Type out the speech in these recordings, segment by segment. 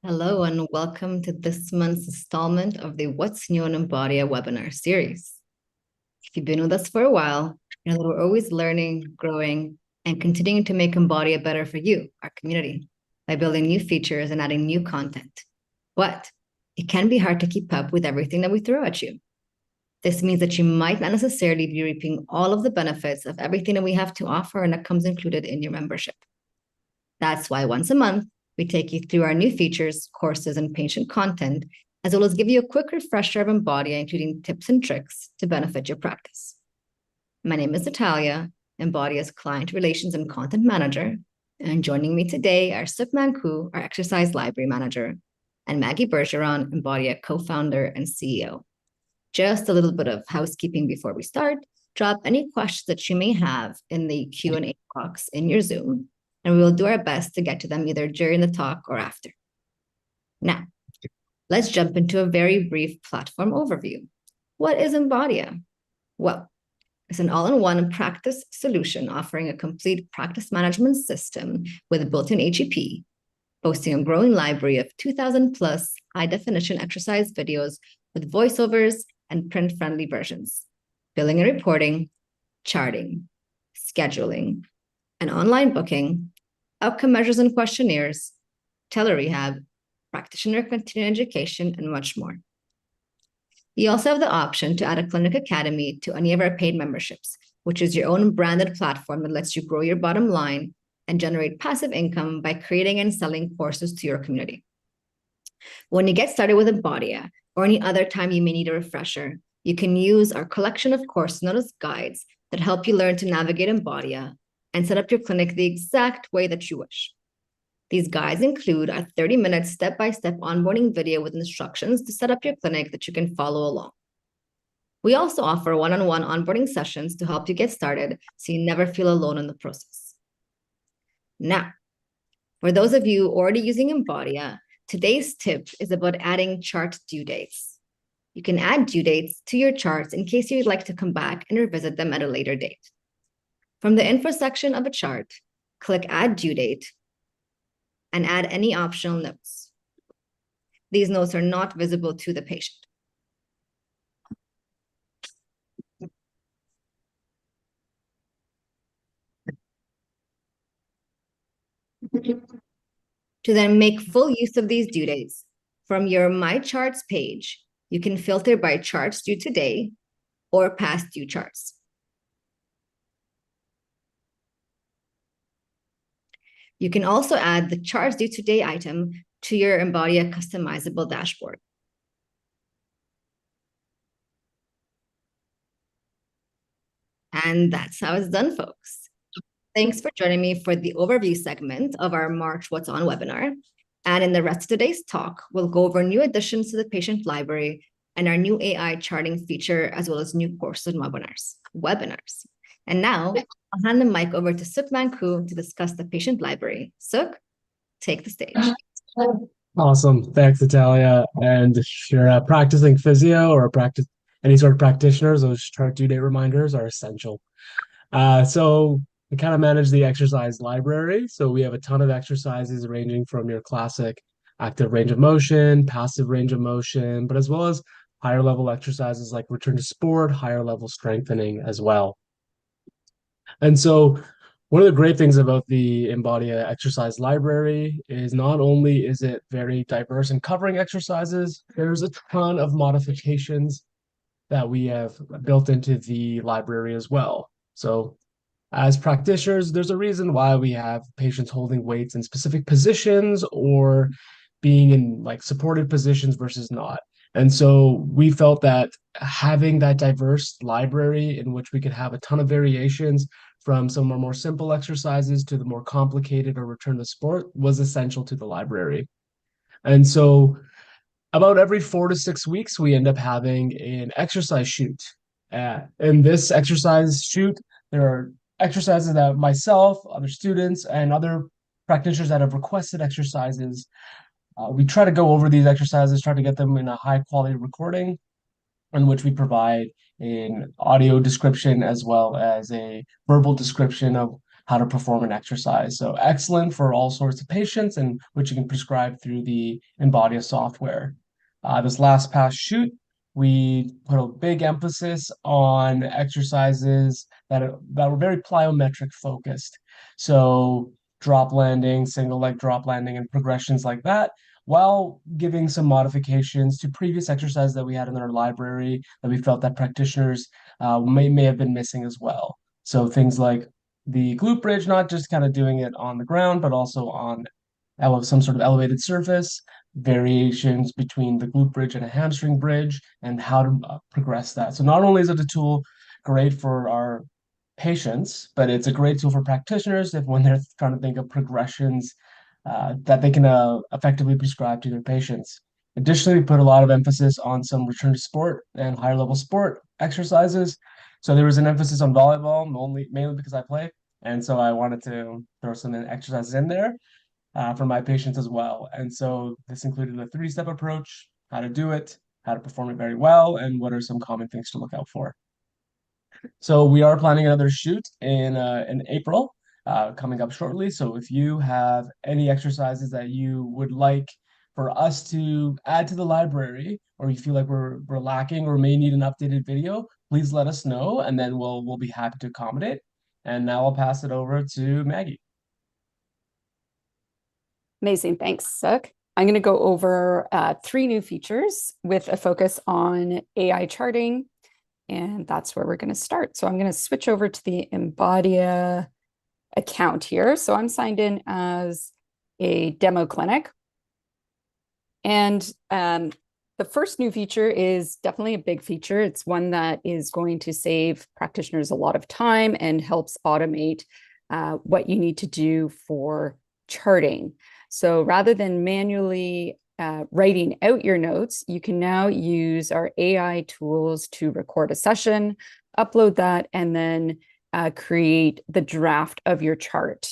Hello and welcome to this month's installment of the What's New in Embodia webinar series. If you've been with us for a while, you know that we're always learning, growing, and continuing to make Embodia better for you, our community, by building new features and adding new content. But it can be hard to keep up with everything that we throw at you. This means that you might not necessarily be reaping all of the benefits of everything that we have to offer and that comes included in your membership. That's why once a month, we take you through our new features, courses, and patient content, as well as give you a quick refresher of Embodia, including tips and tricks to benefit your practice. My name is Natalia, Embodia's Client Relations and Content Manager, and joining me today are Supman Ku, our Exercise Library Manager, and Maggie Bergeron, Embodia Co-Founder and CEO. Just a little bit of housekeeping before we start. Drop any questions that you may have in the Q&A box in your Zoom, and we will do our best to get to them either during the talk or after. Now, let's jump into a very brief platform overview. What is Embodia? Well, it's an all-in-one practice solution offering a complete practice management system with a built-in AGP, boasting a growing library of 2,000 plus high-definition exercise videos with voiceovers and print-friendly versions, billing and reporting, charting, scheduling, and online booking, outcome measures and questionnaires, telerehab, practitioner continuing education, and much more. You also have the option to add a clinic academy to any of our paid memberships, which is your own branded platform that lets you grow your bottom line and generate passive income by creating and selling courses to your community. When you get started with Embodia, or any other time you may need a refresher, you can use our collection of courses known as guides that help you learn to navigate Embodia and set up your clinic the exact way that you wish. These guides include a 30-minute step-by-step onboarding video with instructions to set up your clinic that you can follow along. We also offer one-on-one onboarding sessions to help you get started so you never feel alone in the process. Now, for those of you already using Embodia, today's tip is about adding chart due dates. You can add due dates to your charts in case you'd like to come back and revisit them at a later date. From the info section of a chart, click Add Due Date and add any optional notes. These notes are not visible to the patient. To then make full use of these due dates, from your My Charts page, you can filter by charts due today or past due charts. You can also add the charts due today item to your Embodia customizable dashboard. And that's how it's done, folks. Thanks for joining me for the overview segment of our March What's On webinar. And in the rest of today's talk, we'll go over new additions to the patient library and our new AI charting feature, as well as new courses and webinars. And now I'll hand the mic over to Supman Ku to discuss the patient library. Suk, take the stage. Awesome. Thanks, Natalia. And if you're practicing physio or any sort of practitioners, those chart due date reminders are essential. So we kind of manage the exercise library. So we have a ton of exercises ranging from your classic active range of motion, passive range of motion, but as well as higher level exercises like return to sport, higher level strengthening as well. And so one of the great things about the Embodia exercise library is not only is it very diverse in covering exercises, there's a ton of modifications that we have built into the library as well. So as practitioners, there's a reason why we have patients holding weights in specific positions or being in like supported positions versus not. And so we felt that having that diverse library in which we could have a ton of variations from some more simple exercises to the more complicated or return to sport was essential to the library. And so about every 4 to 6 weeks, we end up having an exercise shoot. In this exercise shoot, there are exercises that myself, other students, and other practitioners that have requested exercises. We try to go over these exercises, try to get them in a high quality recording in which we provide an audio description as well as a verbal description of how to perform an exercise. So excellent for all sorts of patients, and which you can prescribe through the Embodia software. This last past shoot, we put a big emphasis on exercises that were very plyometric focused. So drop landing, single leg drop landing, and progressions like that, while giving some modifications to previous exercises that we had in our library that we felt that practitioners may have been missing as well. So things like the glute bridge, not just kind of doing it on the ground, but also on some sort of elevated surface, variations between the glute bridge and a hamstring bridge, and how to progress that. So not only is it a tool great for our patients, but it's a great tool for practitioners if when they're trying to think of progressions that they can effectively prescribe to their patients. Additionally, we put a lot of emphasis on some return to sport and higher level sport exercises. So there was an emphasis on volleyball, mainly because I play, and so I wanted to throw some exercises in there for my patients as well. And so this included a three-step approach: how to do it, how to perform it very well, and what are some common things to look out for. So we are planning another shoot in April, coming up shortly. So if you have any exercises that you would like for us to add to the library, or you feel like we're lacking or may need an updated video, please let us know, and then we'll be happy to accommodate. And now I'll pass it over to Maggie. Amazing. Thanks, Suk. I'm going to go over 3 new features with a focus on AI charting, and that's where we're going to start. So I'm going to switch over to the Embodia account here. So I'm signed in as a demo clinic. And the first new feature is definitely a big feature. It's one that is going to save practitioners a lot of time and helps automate what you need to do for charting. So rather than manually writing out your notes, you can now use our AI tools to record a session, upload that, and then create the draft of your chart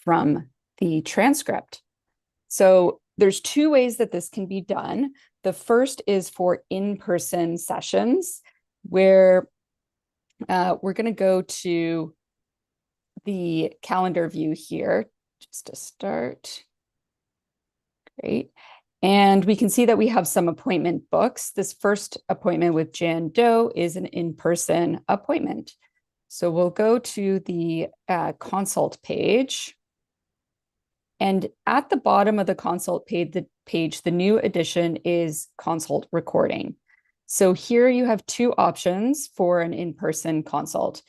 from the transcript. So there's 2 ways that this can be done. The first is for in-person sessions, where we're going to go to the calendar view here just to start. Great. And we can see that we have some appointment books. This first appointment with Jan Doe is an in-person appointment. So we'll go to the consult page. And at the bottom of the consult page, the new addition is consult recording. So here you have 2 options for an in-person consult.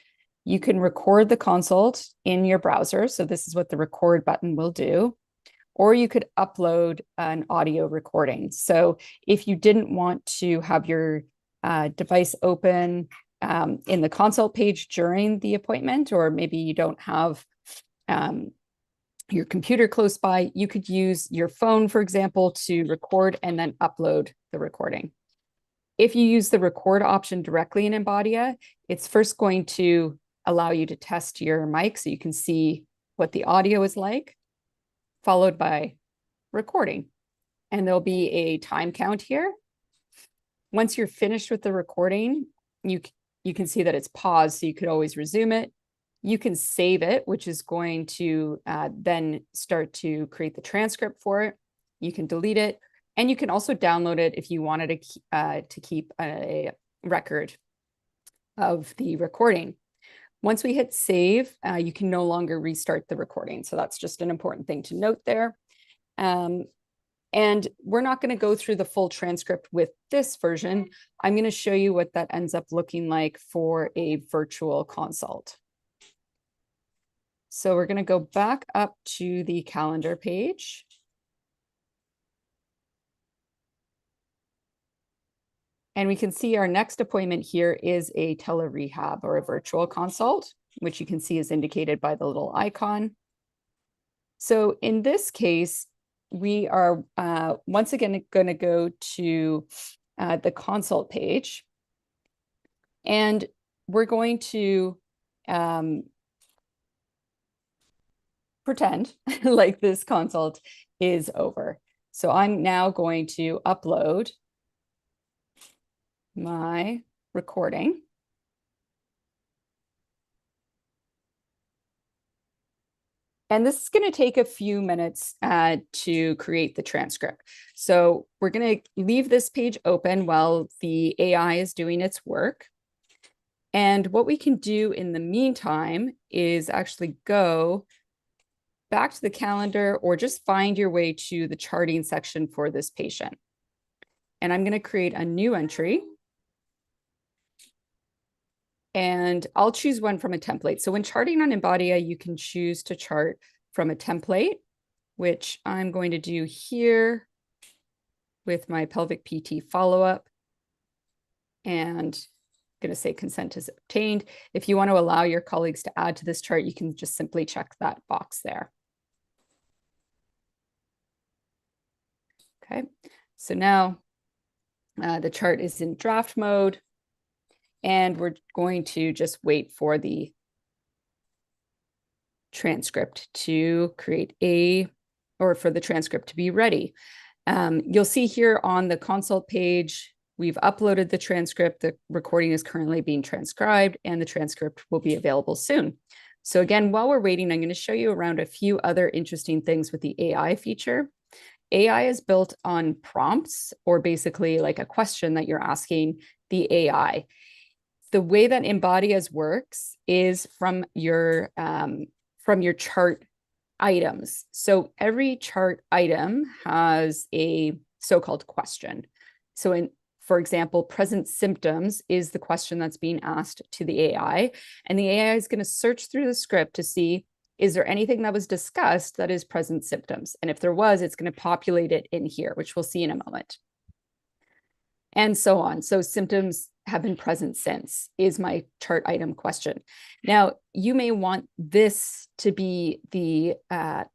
You can record the consult in your browser. So this is what the record button will do. Or you could upload an audio recording. So if you didn't want to have your device open in the consult page during the appointment, or maybe you don't have your computer close by, you could use your phone, for example, to record and then upload the recording. If you use the record option directly in Embodia, it's first going to allow you to test your mic so you can see what the audio is like, followed by recording. And there'll be a time count here. Once you're finished with the recording, you can see that it's paused, so you could always resume it. You can save it, which is going to then start to create the transcript for it. You can delete it, and you can also download it if you wanted to keep a record of the recording. Once we hit save, you can no longer restart the recording. So that's just an important thing to note there. And we're not going to go through the full transcript with this version. I'm going to show you what that ends up looking like for a virtual consult. So we're going to go back up to the calendar page. And we can see our next appointment here is a tele-rehab or a virtual consult, which you can see is indicated by the little icon. So in this case, we are once again going to go to the consult page. And we're going to pretend like this consult is over. So I'm now going to upload my recording. And this is going to take a few minutes to create the transcript. So we're going to leave this page open while the AI is doing its work. And what we can do in the meantime is actually go back to the calendar or just find your way to the charting section for this patient. And I'm going to create a new entry. And I'll choose one from a template. So when charting on Embodia, you can choose to chart from a template, which I'm going to do here with my pelvic PT follow-up. And I'm going to say consent is obtained. If you want to allow your colleagues to add to this chart, you can just simply check that box there. Okay, so now the chart is in draft mode. And we're going to just wait for the transcript to create or for the transcript to be ready. You'll see here on the consult page, we've uploaded the transcript. The recording is currently being transcribed and the transcript will be available soon. So again, while we're waiting, I'm going to show you around a few other interesting things with the AI feature. AI is built on prompts, or basically like a question that you're asking the AI. The way that Embodia's works is from your chart items. So every chart item has a so-called question. So for example, present symptoms is the question that's being asked to the AI. And the AI is going to search through the script to see, is there anything that was discussed that is present symptoms? And if there was, it's going to populate it in here, which we'll see in a moment. And so on. So symptoms have been present since is my chart item question. Now, you may want this to be the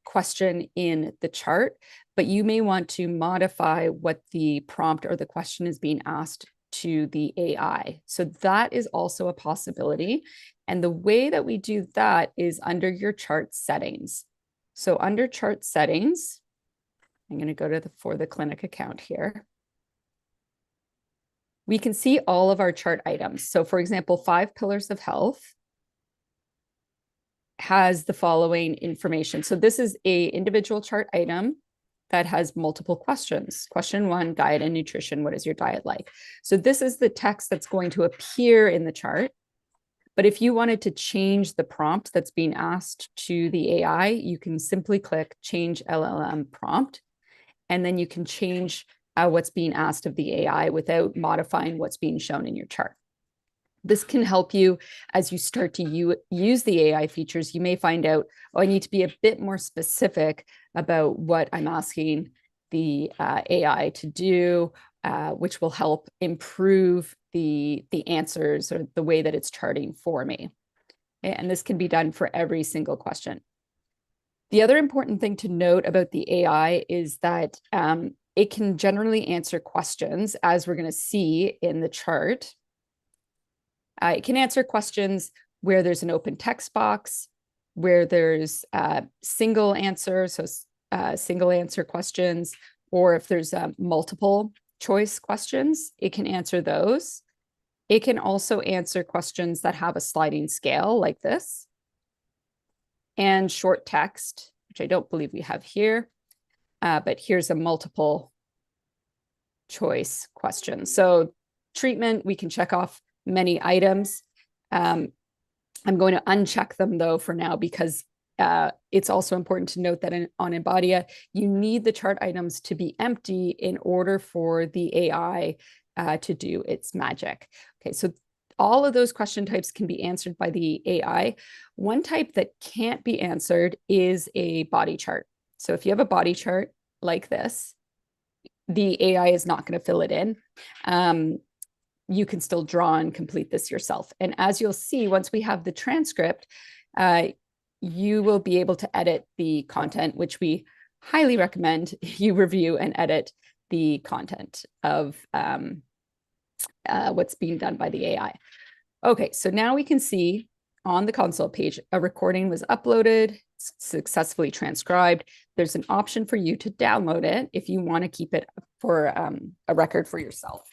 question in the chart, but you may want to modify what the prompt or the question is being asked to the AI. So that is also a possibility. And the way that we do that is under your chart settings. So under chart settings, I'm going to go to for the clinic account here. We can see all of our chart items. So for example, 5 pillars of health has the following information. So this is an individual chart item that has multiple questions. Question 1, diet and nutrition. What is your diet like? So this is the text that's going to appear in the chart. But if you wanted to change the prompt that's being asked to the AI, you can simply click change LLM prompt, and then you can change what's being asked of the AI without modifying what's being shown in your chart. This can help you as you start to use the AI features. You may find out, oh, I need to be a bit more specific about what I'm asking the AI to do, which will help improve the answers or the way that it's charting for me. And this can be done for every single question. The other important thing to note about the AI is that it can generally answer questions, as we're going to see in the chart. It can answer questions where there's an open text box, where there's single answer, so single answer questions, or if there's multiple choice questions, it can answer those. It can also answer questions that have a sliding scale like this, and short text, which I don't believe we have here. But here's a multiple choice question. So treatment, we can check off many items. I'm going to uncheck them though for now, because it's also important to note that on Embodia, you need the chart items to be empty in order for the AI to do its magic. Okay, so all of those question types can be answered by the AI. One type that can't be answered is a body chart. So if you have a body chart like this, the AI is not going to fill it in. You can still draw and complete this yourself. And as you'll see, once we have the transcript, you will be able to edit the content, which we highly recommend you review and edit the content of what's being done by the AI. Okay, so now we can see on the consult page, a recording was uploaded, successfully transcribed. There's an option for you to download it if you want to keep it for a record for yourself.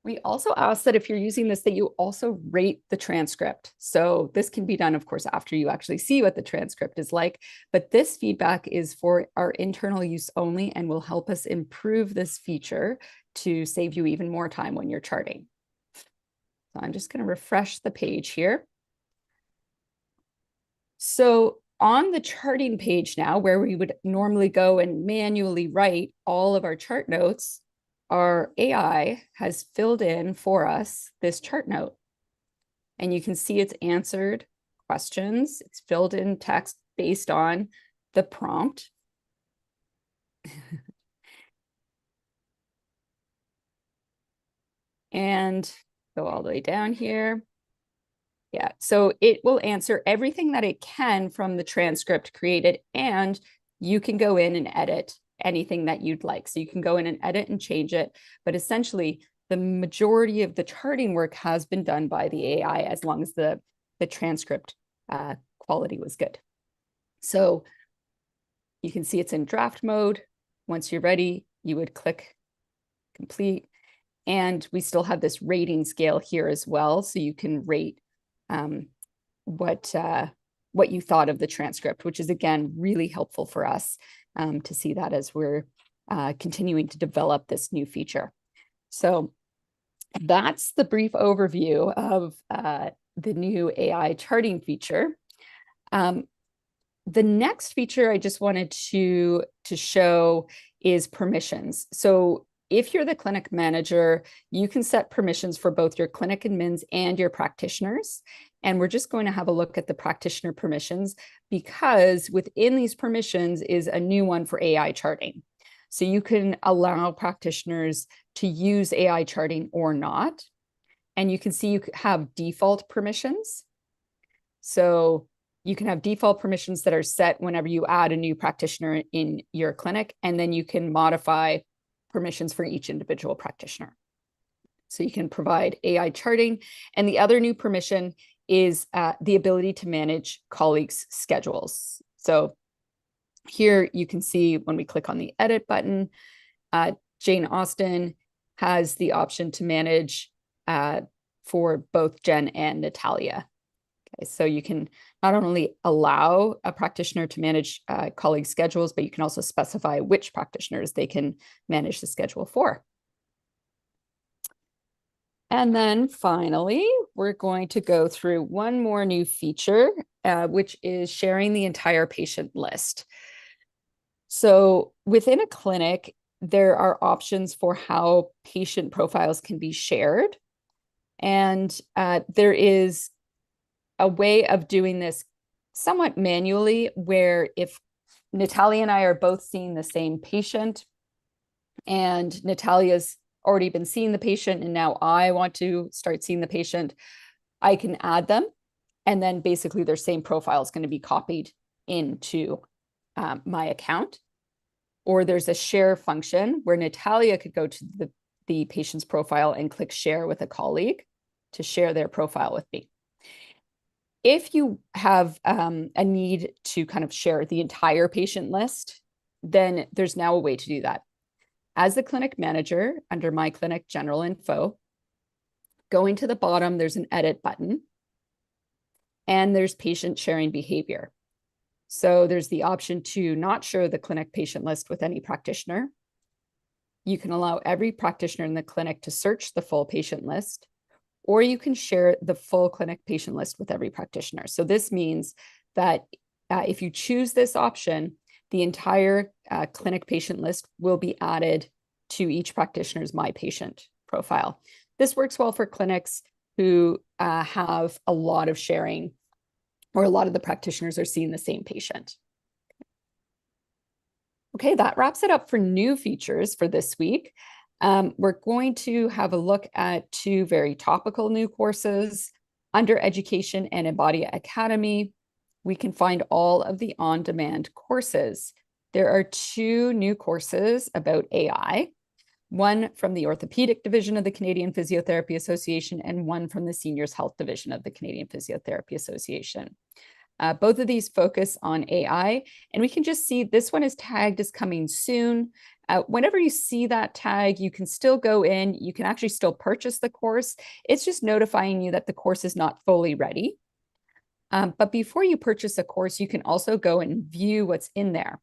We also ask that if you're using this, that you also rate the transcript. So this can be done, of course, after you actually see what the transcript is like, but this feedback is for our internal use only and will help us improve this feature to save you even more time when you're charting. So I'm just going to refresh the page here. So on the charting page now, where we would normally go and manually write all of our chart notes, our AI has filled in for us this chart note. And you can see it's answered questions. It's filled in text based on the prompt. And go all the way down here. Yeah, so it will answer everything that it can from the transcript created, and you can go in and edit anything that you'd like. So you can go in and edit and change it, but essentially the majority of the charting work has been done by the AI as long as the transcript quality was good. So you can see it's in draft mode. Once you're ready, you would click complete. And we still have this rating scale here as well. So you can rate what you thought of the transcript, which is, again, really helpful for us to see that as we're continuing to develop this new feature. So that's the brief overview of the new AI charting feature. The next feature I just wanted to show is permissions. So if you're the clinic manager, you can set permissions for both your clinic admins and your practitioners. And we're just going to have a look at the practitioner permissions, because within these permissions is a new one for AI charting. So you can allow practitioners to use AI charting or not. And you can see you have default permissions. So you can have default permissions that are set whenever you add a new practitioner in your clinic, and then you can modify permissions for each individual practitioner. So you can provide AI charting. And the other new permission is the ability to manage colleagues' schedules. So here you can see when we click on the edit button, Jane Austen has the option to manage for both Jen and Natalia. Okay, so you can not only allow a practitioner to manage colleagues' schedules, but you can also specify which practitioners they can manage the schedule for. And then finally, we're going to go through one more new feature, which is sharing the entire patient list. So within a clinic, there are options for how patient profiles can be shared. And there is a way of doing this somewhat manually, where if Natalia and I are both seeing the same patient, and Natalia's already been seeing the patient, and now I want to start seeing the patient, I can add them. And then basically their same profile is going to be copied into my account. Or there's a share function where Natalia could go to the patient's profile and click share with a colleague to share their profile with me. If you have a need to kind of share the entire patient list, then there's now a way to do that. As the clinic manager, under My Clinic General Info, going to the bottom, there's an edit button, and there's patient sharing behavior. So there's the option to not share the clinic patient list with any practitioner. You can allow every practitioner in the clinic to search the full patient list, or you can share the full clinic patient list with every practitioner. So this means that if you choose this option, the entire clinic patient list will be added to each practitioner's My Patient profile. This works well for clinics who have a lot of sharing, or a lot of the practitioners are seeing the same patient. Okay, that wraps it up for new features for this week. We're going to have a look at two very topical new courses. Under Education and Embodia Academy, we can find all of the on-demand courses. There are two new courses about AI, one from the Orthopedic Division of the Canadian Physiotherapy Association and one from the Seniors Health Division of the Canadian Physiotherapy Association. Both of these focus on AI, and we can just see this one is tagged as coming soon. Whenever you see that tag, you can still go in, you can actually still purchase the course. It's just notifying you that the course is not fully ready. But before you purchase a course, you can also go and view what's in there.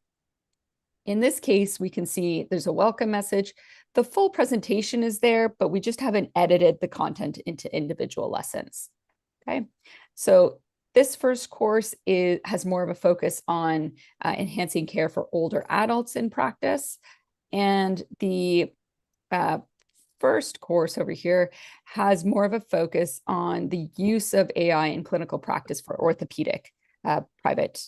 In this case, we can see there's a welcome message. The full presentation is there, but we just haven't edited the content into individual lessons. Okay, so this first course has more of a focus on enhancing care for older adults in practice. And the first course over here has more of a focus on the use of AI in clinical practice for orthopedic private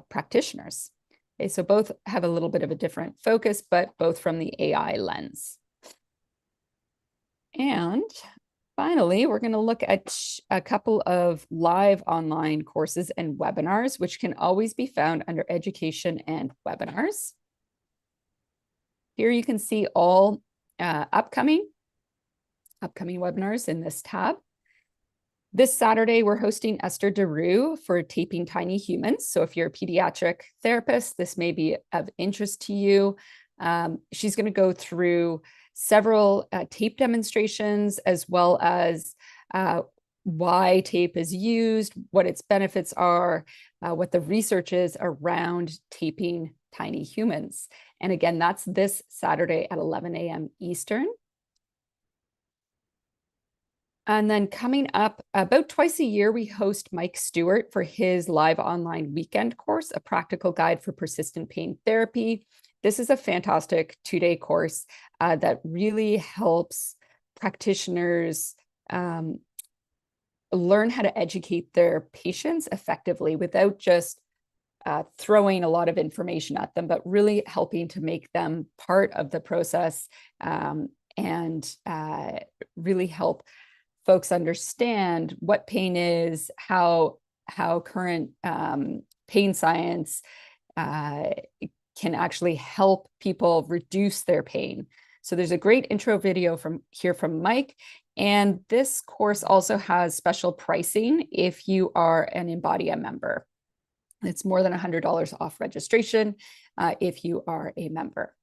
practitioners. Okay, so both have a little bit of a different focus, but both from the AI lens. And finally, we're going to look at a couple of live online courses and webinars, which can always be found under education and webinars. Here you can see all upcoming webinars in this tab. This Saturday, we're hosting Esther DeRue for Taping Tiny Humans. So if you're a pediatric therapist, this may be of interest to you. She's going to go through several tape demonstrations, as well as why tape is used, what its benefits are, what the research is around taping tiny humans. And again, that's this Saturday at 11 a.m. Eastern. And then coming up about twice a year, we host Mike Stewart for his live online weekend course, A Practical Guide for Persistent Pain Therapy. This is a fantastic 2-day course that really helps practitioners learn how to educate their patients effectively without just throwing a lot of information at them, but really helping to make them part of the process and really help folks understand what pain is, how current pain science can actually help people reduce their pain. So there's a great intro video from Mike. And this course also has special pricing if you are an Embodia member. It's more than $100 off registration if you are a member.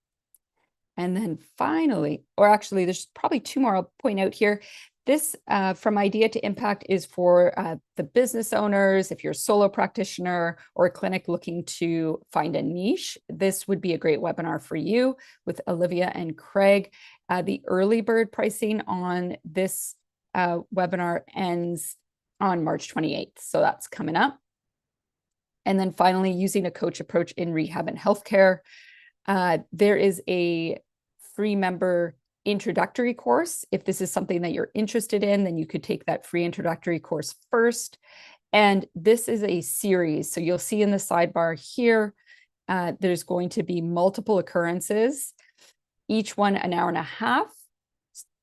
And then finally, or actually, there's probably two more I'll point out here. This From Idea to Impact is for the business owners. If you're a solo practitioner or a clinic looking to find a niche, this would be a great webinar for you with Olivia and Craig. The early bird pricing on this webinar ends on March 28th. So that's coming up. And then finally, using a coach approach in rehab and healthcare. There is a free member introductory course. If this is something that you're interested in, then you could take that free introductory course first. And this is a series. So you'll see in the sidebar here, there's going to be multiple occurrences, each one an hour and a half.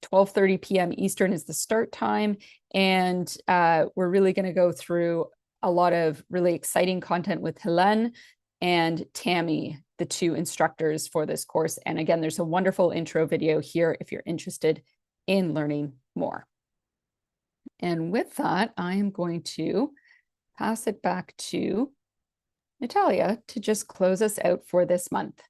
12:30 p.m. Eastern is the start time. And we're really going to go through a lot of really exciting content with Helene and Tammy, the two instructors for this course. And again, there's a wonderful intro video here if you're interested in learning more. And with that, I am going to pass it back to Natalia to just close us out for this month.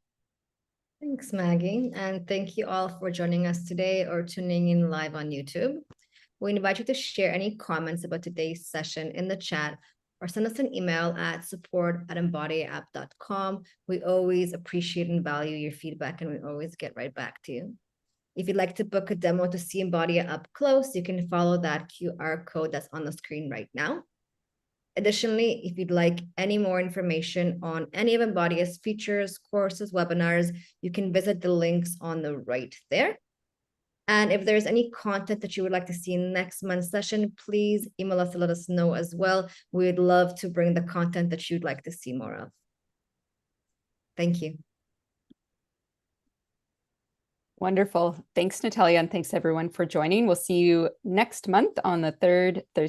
Thanks, Maggie. And thank you all for joining us today or tuning in live on YouTube. We invite you to share any comments about today's session in the chat or send us an email at support@embodiaapp.com. We always appreciate and value your feedback, and we always get right back to you. If you'd like to book a demo to see Embodia up close, you can follow that QR code that's on the screen right now. Additionally, if you'd like any more information on any of Embodia's features, courses, webinars, you can visit the links on the right there. And if there's any content that you would like to see in next month's session, please email us to let us know as well. We'd love to bring the content that you'd like to see more of. Thank you. Wonderful. Thanks, Natalia, and thanks everyone for joining. We'll see you next month on the third Thursday.